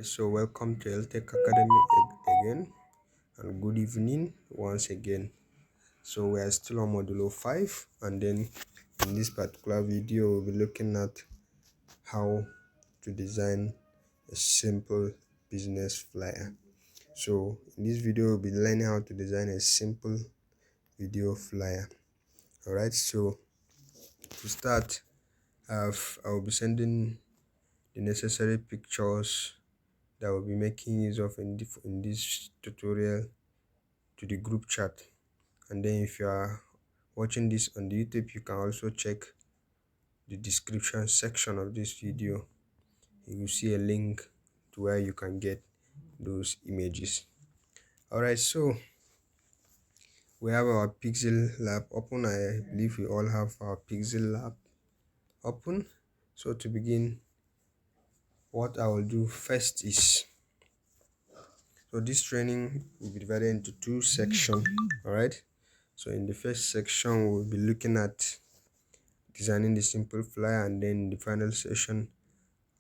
So welcome to LTech Academy again, and good evening once again. So we are still on modulo 5, and then in this particular video we'll be looking at how to design a simple business flyer. So in this video we'll be learning how to design a simple video flyer. Alright, so to start, I'll be sending the necessary pictures that we'll be making use of in this tutorial to the group chat. And then if you are watching this on the YouTube, you can also check the description section of this video. You will see a link to where you can get those images. Alright, so we have our Pixel Lab open. I believe we all have our Pixel Lab open. So to begin, what I will do first is, so this training will be divided into two sections. Alright, so in the first section we'll be looking at designing the simple flyer, and then in the final session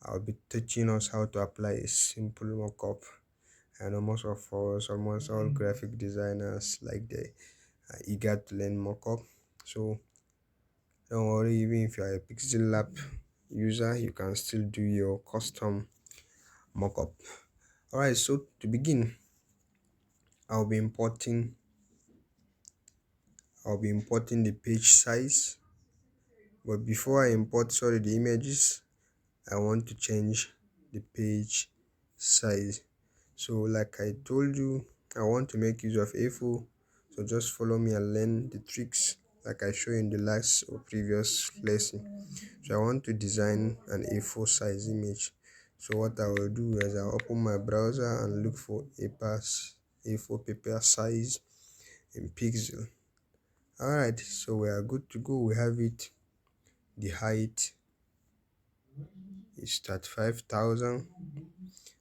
I'll be teaching us how to apply a simple mockup. And almost all graphic designers, like, they are eager to learn mockup. So don't worry, even if you are a Pixel Lab user, you can still do your custom mockup. Alright, so to begin, I'll be importing the page size. But before I import the images, I want to change the page size. So like I told you, I want to make use of A4. So just follow me and learn the tricks like I showed in the last or previous lesson. So I want to design an A4 size image. So what I will do is I'll open my browser and look for A4 paper size in pixel. Alright, so we are good to go. We have it. The height is 35,000.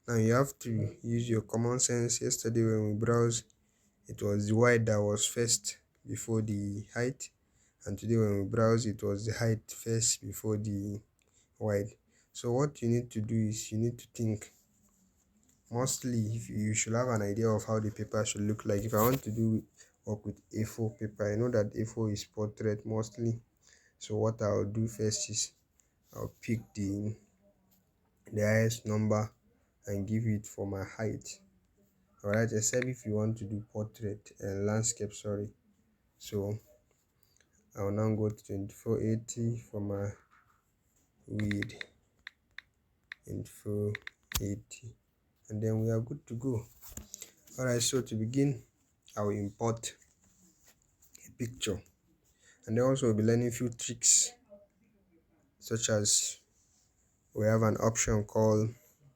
Now you have to use your common sense. Yesterday when we browsed, it was the width that was first before the height, and today when we browse, it was the height first before the width. So what you need to do is you need to think. Mostly, if you should have an idea of how the paper should look like. If I want to do work with A4 paper, I know that A4 is portrait mostly. So what I'll do first is I'll pick the highest number and give it for my height. Alright, except if you want to do portrait and landscape, so I'll now go to 2480 for my width, 2480, and then we are good to go. Alright, so to begin, I will import a picture, and then also we'll be learning a few tricks, such as we have an option called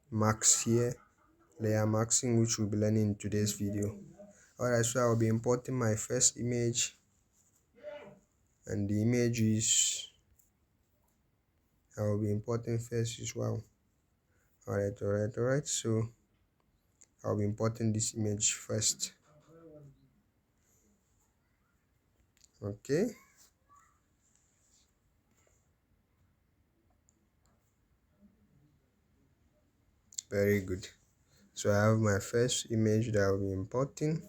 max here, layer maxing, which we'll be learning in today's video. Alright, so I'll be importing my first image, and the image is, I will be importing first is wow. Alright, so I'll be importing this image first. Okay, very good. So I have my first image that I'll be importing,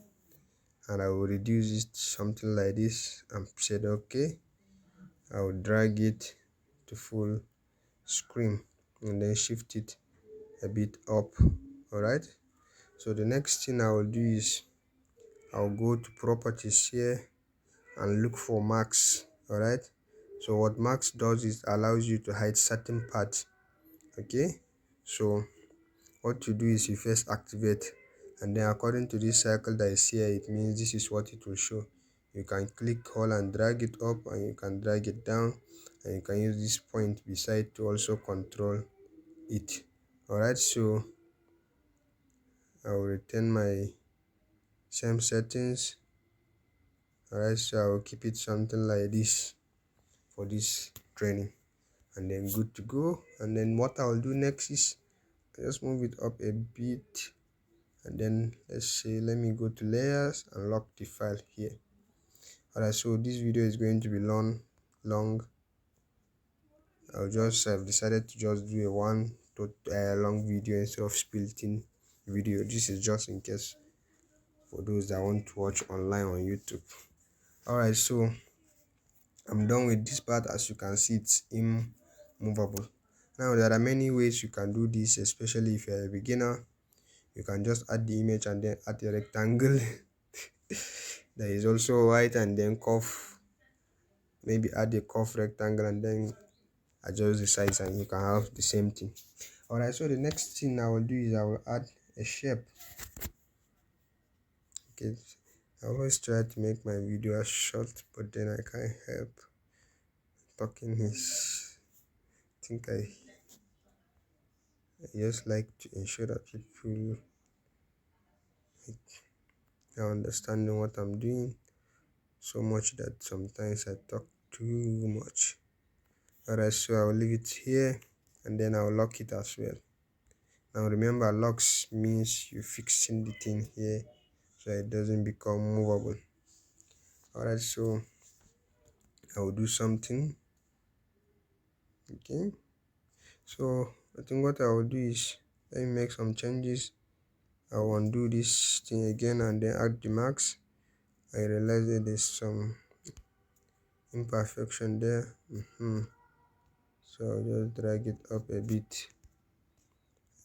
and I will reduce it something like this and said okay. I will drag it to full screen and then shift it a bit up. Alright, so the next thing I will do is I'll go to properties here and look for max. Alright, so what max does is allows you to hide certain parts. Okay, so what you do is you first activate, and then according to this cycle that is here, it means this is what it will show. You can click, hold and drag it up, and you can drag it down, and you can use this point beside to also control it. Alright, so I will return my same settings. Alright, so I will keep it something like this for this training, and then good to go. And then what I will do next is just move it up a bit, and then let's say let me go to layers and lock the file here. Alright, so this video is going to be long. I've decided to just do a one long video instead of splitting video. This is just in case for those that want to watch online on YouTube. Alright, so I'm done with this part. As you can see, it's immovable. Now there are many ways you can do this, especially if you're a beginner. You can just add the image and then add a rectangle. There is also white and then curve. Maybe add a curve rectangle and then adjust the size and you can have the same thing. Alright, so the next thing I will do is I will add a shape. Okay, I always try to make my video as short, but then I can't help talking is I just like to ensure that people are understanding what I'm doing so much that sometimes I talk too much. Alright, so I'll leave it here and then I'll lock it as well. Now remember, locks means you fixing the thing here so it doesn't become movable. Alright, so I will do something. Okay, so I think what I will do is let me make some changes. I will undo this thing again and then add the marks. I realize that there's some imperfection there. So I'll just drag it up a bit,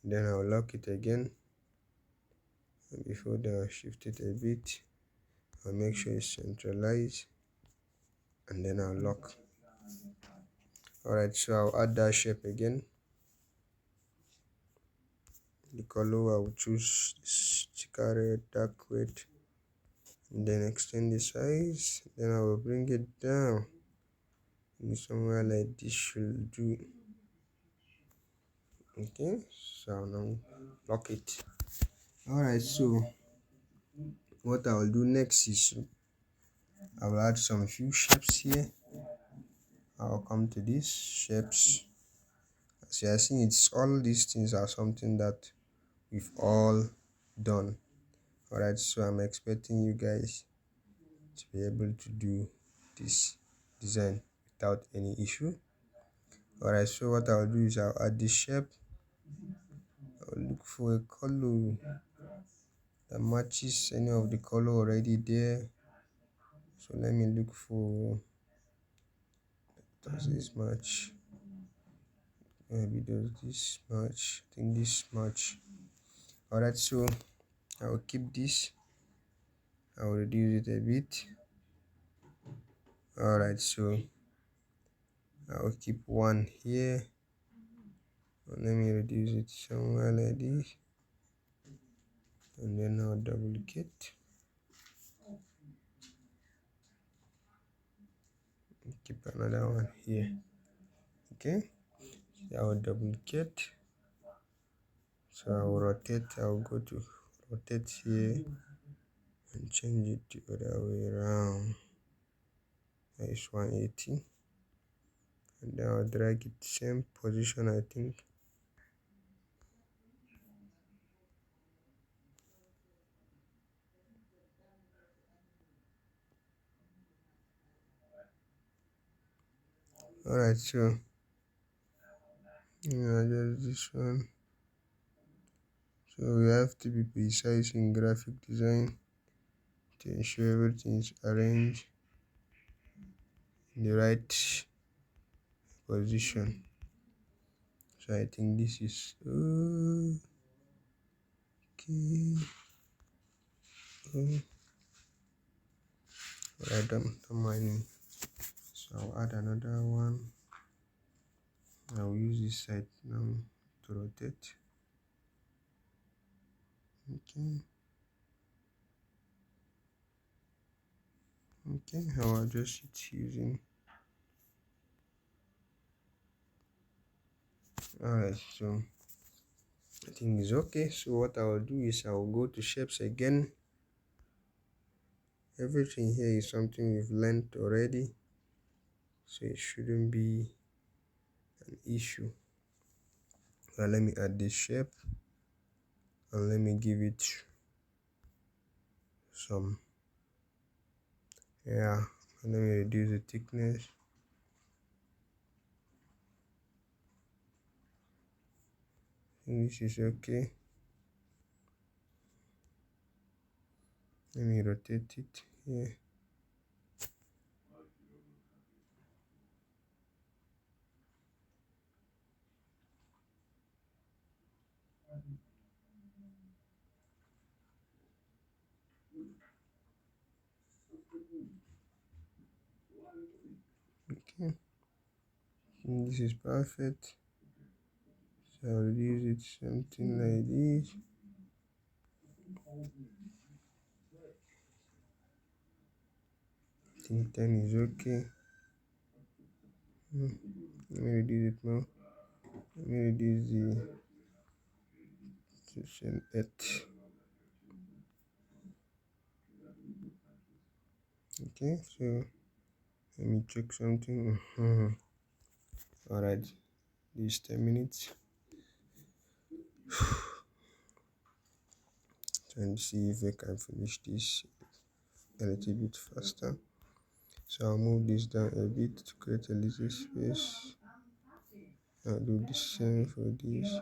then I'll lock it again. And before that, I'll shift it a bit. I'll make sure it's centralized and then I'll lock. Alright, so I'll add that shape again. The color I will choose thicker red, dark red, and then extend the size. Then I will bring it down in somewhere like this should do. Okay, so now lock it. Alright, so what I will do next is I will add some few shapes here. I will come to these shapes. As you are seeing, it's all these things are something that we've all done. Alright, so I'm expecting you guys to be able to do this design without any issue. Alright, so what I'll do is I'll add this shape. I'll look for a color that matches any of the color already there. So let me look for, does this match? Maybe does this match? I think this match. Alright, so I will keep this. I will reduce it a bit. Alright, so I will keep one here. Let me reduce it somewhere like this. And then I'll duplicate. Keep another one here. Okay, I will duplicate. So I will rotate. I will go to rotate here and change it the other way around. That is 180. And then I'll drag it same position, I think. Alright, so just this one. So we have to be precise in graphic design to ensure everything is arranged in the right position. So I think this is okay. I don't mind. So I'll add another one. I'll use this side now to rotate. Okay, I'll adjust it using. Alright, so I think it's okay. So what I will do is I will go to shapes again. Everything here is something we've learned already, so it shouldn't be an issue. Now let me add this shape and let me give it some, let me reduce the thickness. think this is okay. Let me rotate it here. Okay, this is perfect. So I'll reduce it something like this. I think 10 is okay. Let me reduce it more. Let me reduce the session 8. Okay, so let me check something. Alright, this 10 minutes. And see if I can finish this a little bit faster. So I'll move this down a bit to create a little space. I'll do the same for this.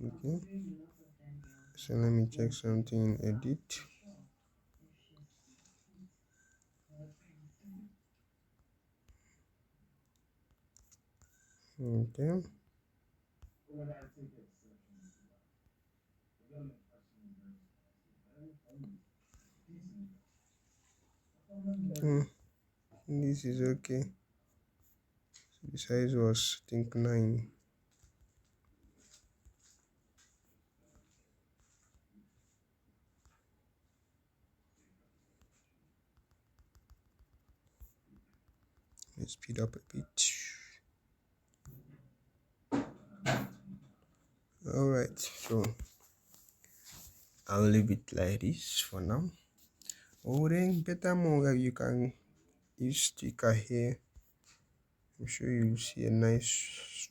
Okay, so let me check something in edit. Okay, this is okay. So the size was, I think, 9. Let's speed up a bit. Alright, so I'll leave it like this for now. Oh, then better more you can use sticker here. I'm sure you'll see a nice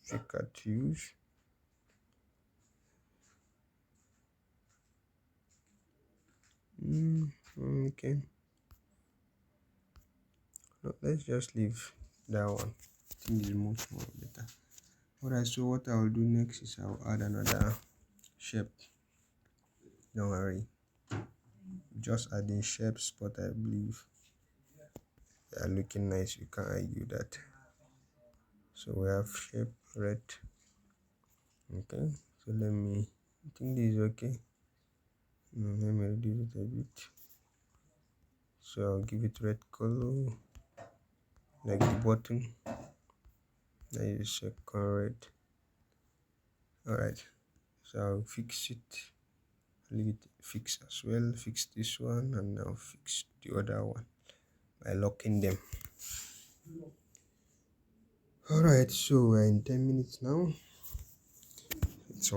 sticker to use. Okay, no, let's just leave that one. I think it's much more better. Alright, so what I'll do next is I'll add another shape. Don't worry, just adding shapes, but I believe they are looking nice. You can't argue that. So we have shape red. Okay, so let me, I think this is okay. No, let me reduce it a bit. So I'll give it red color, like the button. That is second red. Alright, so I'll fix it. Leave it fix as well. Fix this one and now fix the other one by locking them. Alright, so we're in 10 minutes now. It's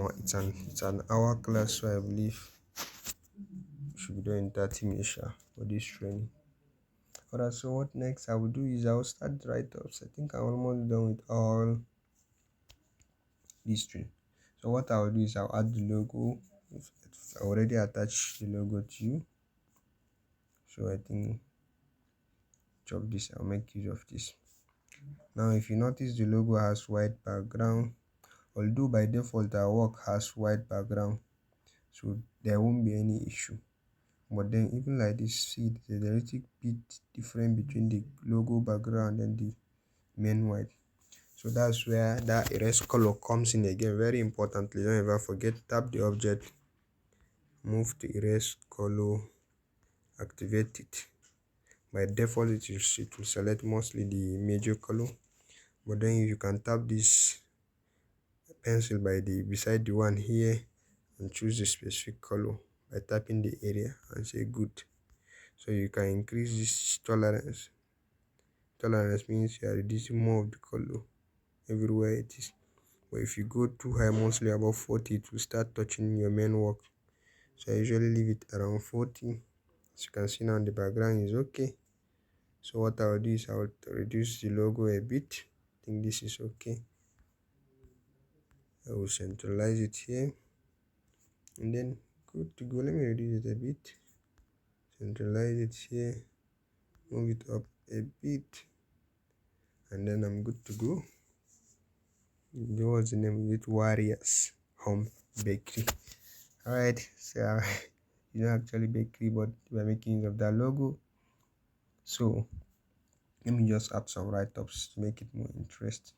an hour class, so I believe we should be doing 30 minutes for this training. Alright, so what next I will do is I'll start the write-ups. I think I'm almost done with all these three. So what I'll do is I'll add the logo. I already attached the logo to you. So I think chop this, I'll make use of this. Now if you notice the logo has white background, although by default our work has white background, so there won't be any issue. But then even like this, see there's a little bit different between the logo background and the main white. So that's where that erase color comes in again. Very importantly, don't ever forget, tap the object, move to erase color, activate it. By default it will select mostly the major color, but then you can tap this pencil by the beside the one here and choose the specific color by tapping the area and say good. So you can increase this tolerance. Tolerance means you are reducing more of the color everywhere it is. But if you go too high, mostly above 40, it will start touching your main work. So I usually leave it around 40. As you can see now, the background is okay. So what I will do is I will reduce the logo a bit. I think this is okay. I will centralize it here, and then good to go. Let me reduce it a bit, centralize it here, move it up a bit, and then I'm good to go. What's the name? Is it Warriors Home Bakery? All right, so you know actually bakery, but we're making use of that logo. So let me just add some write-ups to make it more interesting.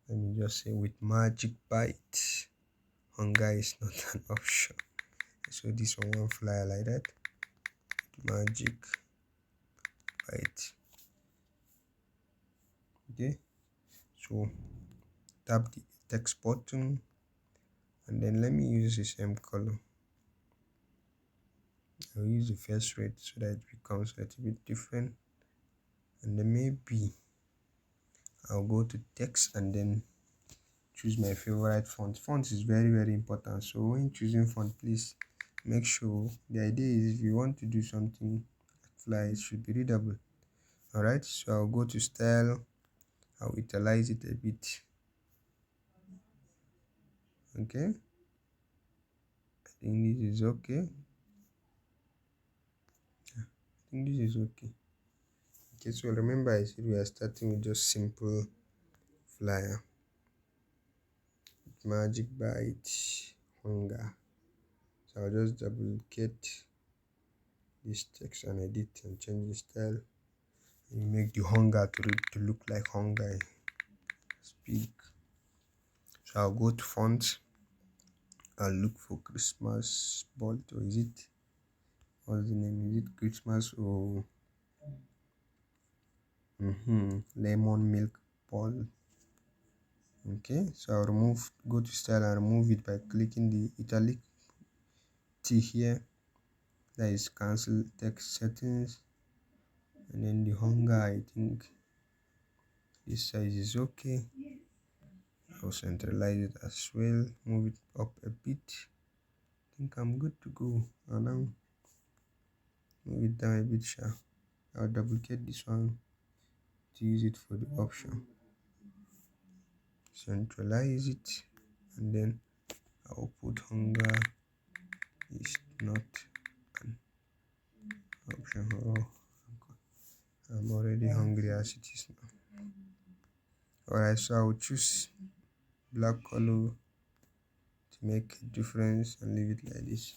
Let me just say with Magic Bite, hunger is not an option. So this one flyer like that. Magic Bite. Okay. So tap the text button and then let me use the same color. I'll use the first rate so that it becomes a little bit different. And then maybe I'll go to text and then choose my favorite font. Font is very important. So when choosing font, please make sure the idea is if you want to do something like it should be readable. Alright, so I'll go to style, I'll italize it a bit. Okay, I think this is okay. I think this is okay. Okay, so remember I said we are starting with just simple flyer. Magic Bite hunger. So I'll just duplicate this text and edit and change the style. And you make the hunger to look like hunger. Speak. So I'll go to font. I'll look for Christmas bold, or is it? What's the name? Is it Christmas or lemon milk ball? Okay, so I'll remove, go to style and remove it by clicking the italic T here. That is cancel text settings, and then the hunger, I think this size is okay. I'll centralize it as well, move it up a bit. I think I'm good to go. And now move it down a bit sharp. I'll duplicate this one to use it for the option. Centralize it, and then I'll put hunger is not an option. Oh, I'm already hungry as it is now. Alright, so I'll choose black color to make a difference and leave it like this.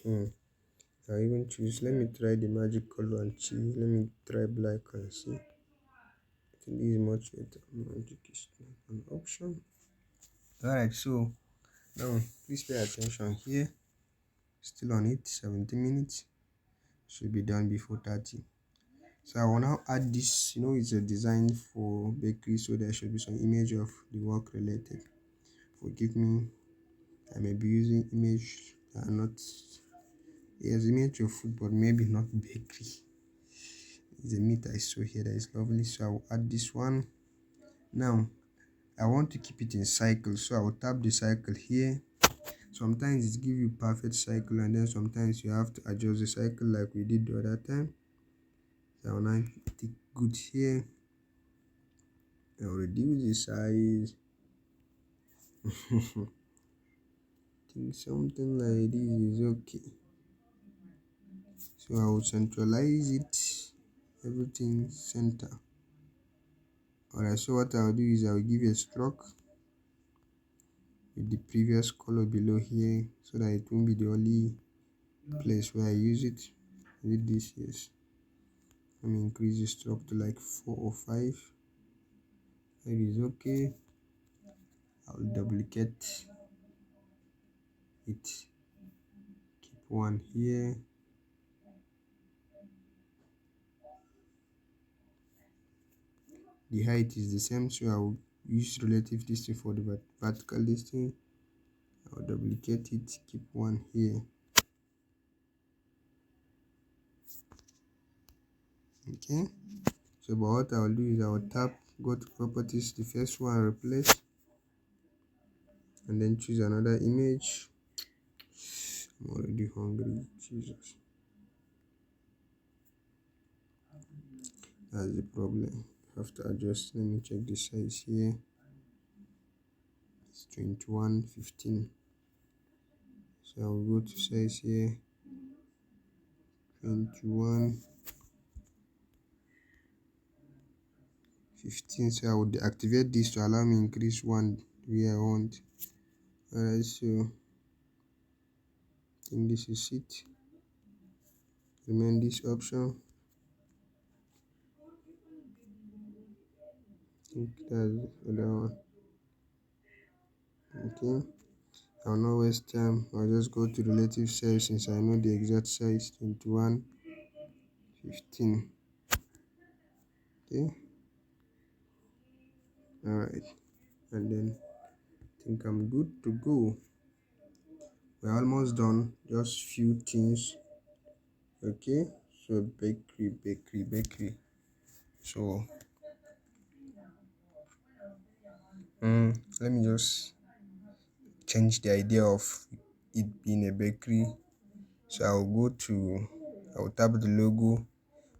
I'll even choose, let me try the magic color and see. Let me try black and see. I think this is much better. Magic is not an option. Alright, so now please pay attention here. Still on it, 17 minutes. Should be done before 30. So I will now add this. It's a design for bakery, so there should be some image of the work related. Forgive me, I may be using image that are not, yes, image of food, but maybe not bakery. It's a meat I saw here that is lovely, so I will add this one. Now I want to keep it in cycle, so I will tap the cycle here. Sometimes it gives you perfect cycle, and then sometimes you have to adjust the cycle like we did the other time. So I will now tick good here. I will reduce the size. I think something like this is okay. So I will centralize it, everything center. Alright, so what I'll do is I'll give a stroke with the previous color below here, so that it won't be the only place where I use it. With this, yes. Let me increase the stroke to like 4 or 5. It is okay. I'll duplicate it, keep one here. The height is the same, so I will use relative distance for the vertical distance. I'll duplicate it, keep one here. Okay, so but what I'll do is I'll tap, go to properties, the first one, replace, and then choose another image. I'm already hungry, Jesus. That's the problem. I have to adjust. Let me check the size here. It's 21:15. So I'll go to size here, 21:15. 15. So I will deactivate this to allow me increase one where I want. Alright, so I think this is it. Remain this option. I think that's the other one. Okay, I'll not waste time. I'll just go to relative size since I know the exact size 21, 15. Okay, alright, and then I think I'm good to go. We're almost done, just few things. Okay, so bakery. So let me just change the idea of it being a bakery. So I'll tap the logo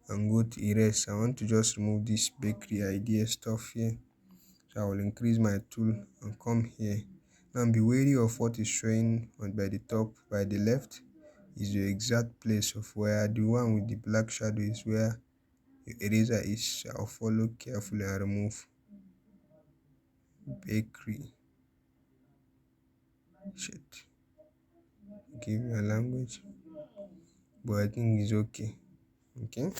and go to erase. I want to just remove this bakery idea stuff here. So I will increase my tool and come here. Now be wary of what is showing by the top, by the left is the exact place of where the one with the black shadow is where the eraser is. So I'll follow carefully and remove bakery. Shit. Give me a language. But I think it's okay. Okay.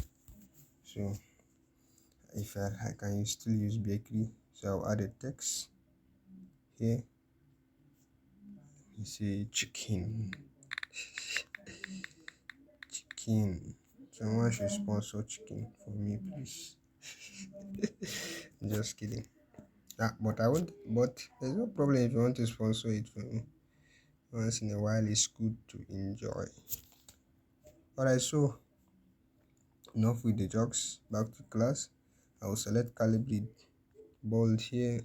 So if I can still use bakery, so I'll add a text here. You say chicken. Someone should sponsor chicken for me, please. Just kidding. But I won't. But there's no problem if you want to sponsor it for me. Once in a while, it's good to enjoy. Alright, so enough with the jokes. Back to class. I will select Calibri bold here.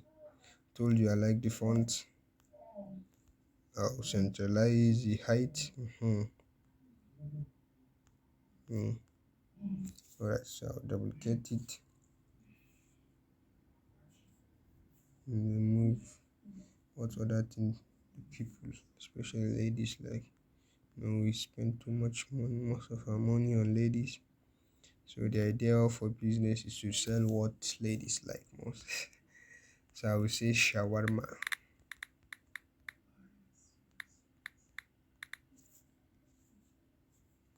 Told you I like the font. I'll centralize the height. Alright, so I'll duplicate it and remove what other thing the people, especially ladies, like. We spend too much money, most of our money on ladies. So the idea for business is to sell what ladies like most. So I will say shawarma.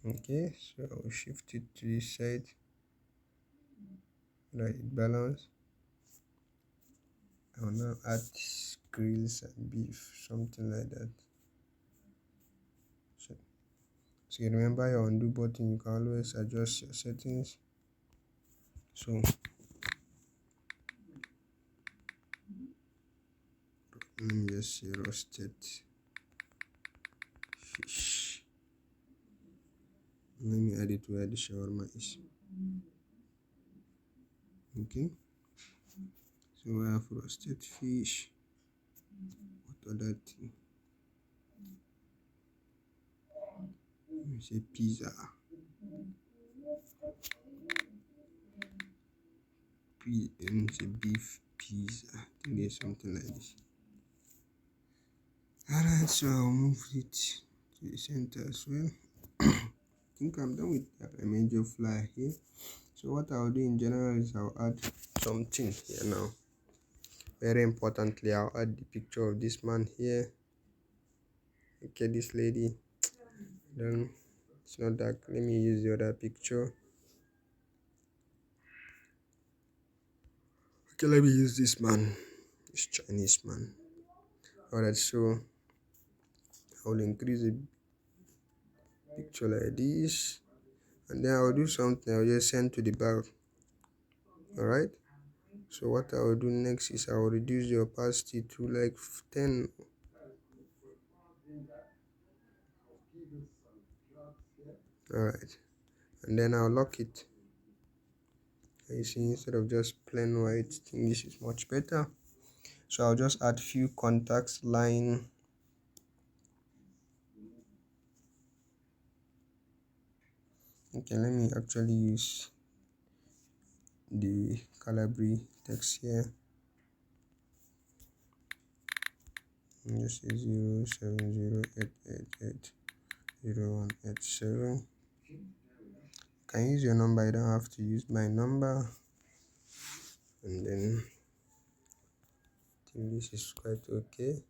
Okay, so I will shift it to this side. Right, balance. I will now add grills and beef, something like that. So you remember your undo button, you can always adjust your settings. So let me just say roasted fish. Let me add it where the shawarma is. Okay, so we have roasted fish. What other thing? Let me say pizza. Let me say beef pizza. I think there's something like this. Alright, so I'll move it to the center as well. I think I'm done with the major fly here. So what I'll do in general is I'll add something here now. Very importantly, I'll add the picture of this man here. Okay, this lady. Then it's not that. Let me use the other picture. Okay, let me use this man, this Chinese man. Alright, so I will increase the picture like this, and then I'll do something. I'll just send to the back. Alright, so what I will do next is I will reduce the opacity to like 10. Alright, and then I'll lock it. You see, instead of just plain white, I think this is much better. So I'll just add few contacts line. Okay, let me actually use the Calibri text here. This is 07088800187. Can use your number, you don't have to use my number. and then I think this is quite okay.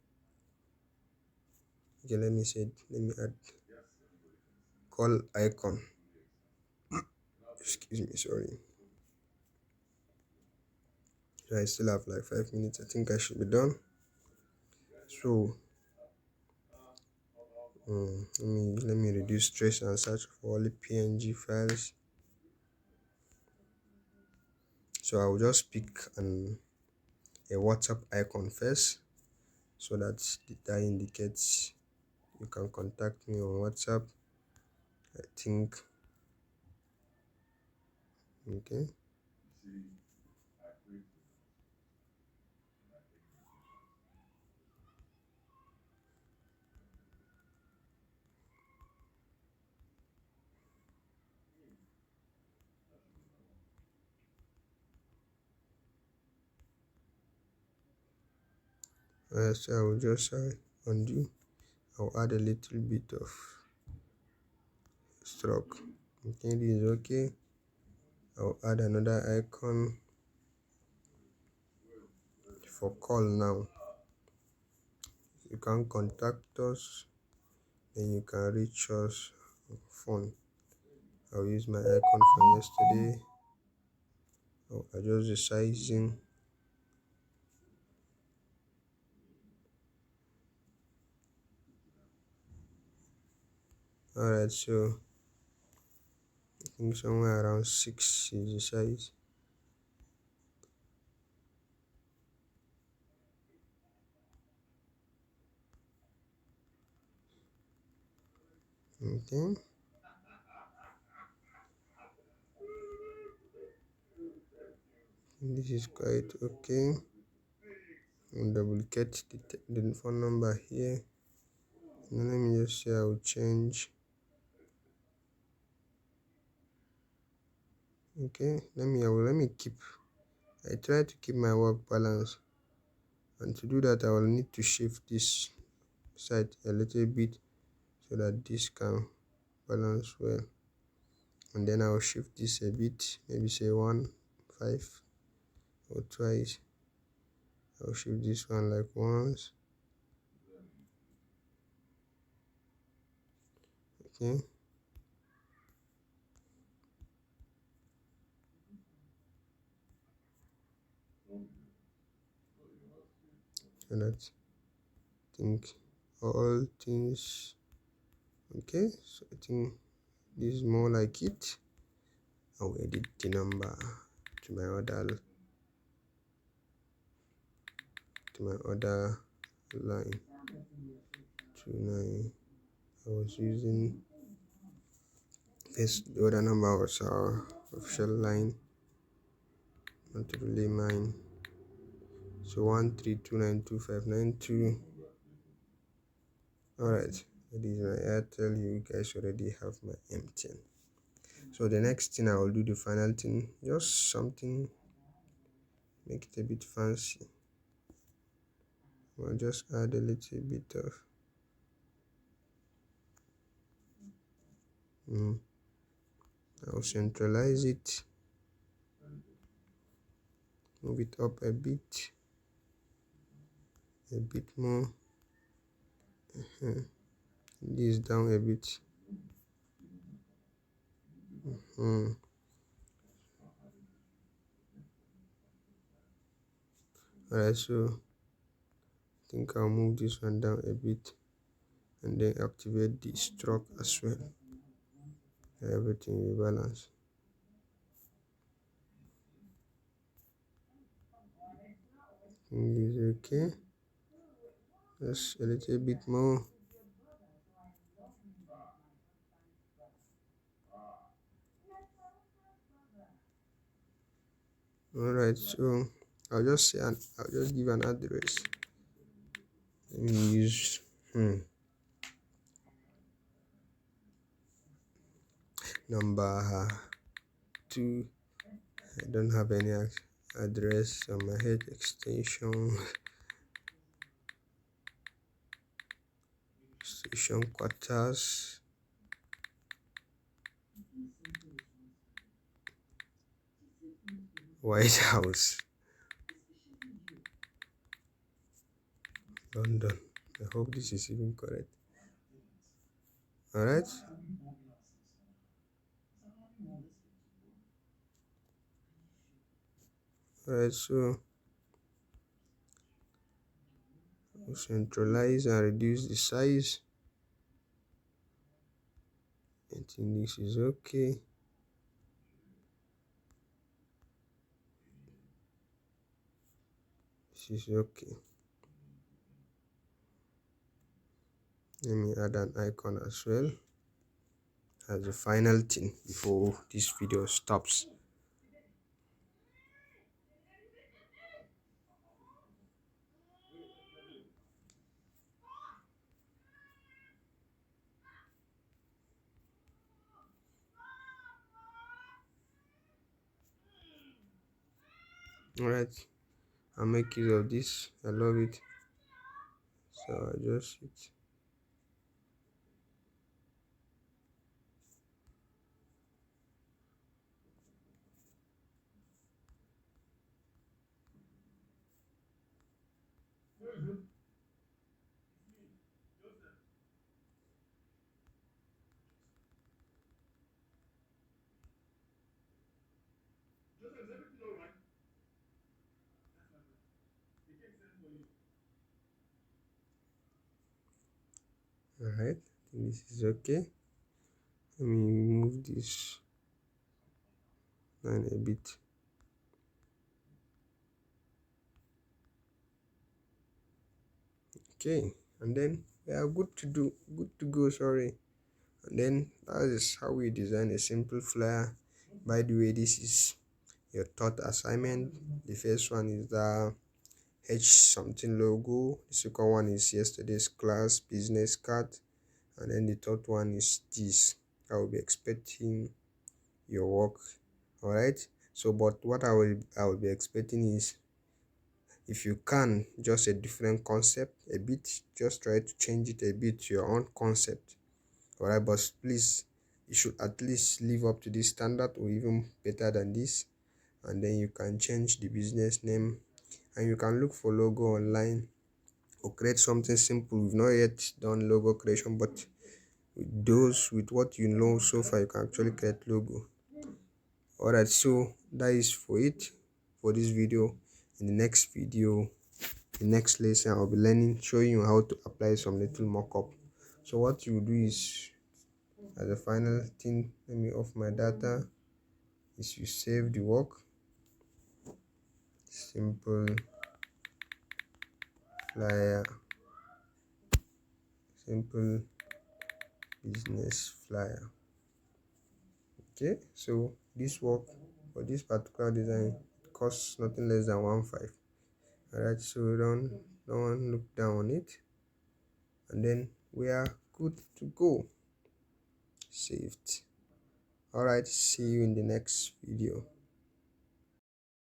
Okay, let me add call icon. Excuse me, sorry. So I still have like 5 minutes. I think I should be done. So let me reduce stress and search for only PNG files. So I'll just pick a WhatsApp icon first, so that indicates you can contact me on WhatsApp. I think okay. So I will just undo. I'll add a little bit of stroke. Okay, this is okay. I'll add another icon for call now. You can contact us, then you can reach us on phone. I'll use my icon from yesterday. I'll adjust the sizing. Alright, so I think somewhere around 6 is the size. Okay. This is quite okay. I'll duplicate the phone number here. Now let me just say I'll change. Okay, let me keep. I try to keep my work balance, and to do that I will need to shift this side a little bit so that this can balance well, and then I'll shift this a bit, maybe say 1.5 or twice. I'll shift this one like once. Okay, so that I think all things okay. So I think this is more like it. I'll edit the number to my other line. 29. I was using this. The other number was our official line, not really mine. So 132925992. Alright, that is my Airtel. You guys already have my MTN. So the next thing I will do, the final thing, just something, make it a bit fancy. I'll just add a little bit of I'll centralize it, move it up a bit more, this down a bit. Alright, so I think I'll move this one down a bit and then activate the stroke as well. Everything will balance. Is okay. Just a little bit more. Alright, so I'll just give an address. Let me use number 2. I don't have any address on my head. Extension station quarters. White House. London. I hope this is even correct. All right. All right. So centralize and reduce the size. I think this is okay. This is okay. Let me add an icon as well as the final thing before this video stops. All right, I'll make use of this. I love it. So I just it. All right, this is okay. Let me move this line a bit. Okay, and then we are good to go. Sorry. And then that is how we design a simple flyer. By the way, this is your third assignment. The first one is the H something logo. The second one is yesterday's class business card, and then the third one is this. I will be expecting your work. All right. So, but what I will be expecting is, if you can, just a different concept a bit. Just try to change it a bit to your own concept. All right, but please, you should at least live up to this standard or even better than this. And then you can change the business name, and you can look for logo online or create something simple. We've not yet done logo creation, but with what you know so far, you can actually create logo. All right, so that is for it for this video. In the next video, the next lesson, I'll be showing you how to apply some little mockup. So what you do is, as a final thing, let me off my data, is you save the work. Simple flyer, simple business flyer. Okay, so this work for this particular design costs nothing less than 1.5. All right, so don't look down on it, and then we are good to go. Saved. All right, see you in the next video.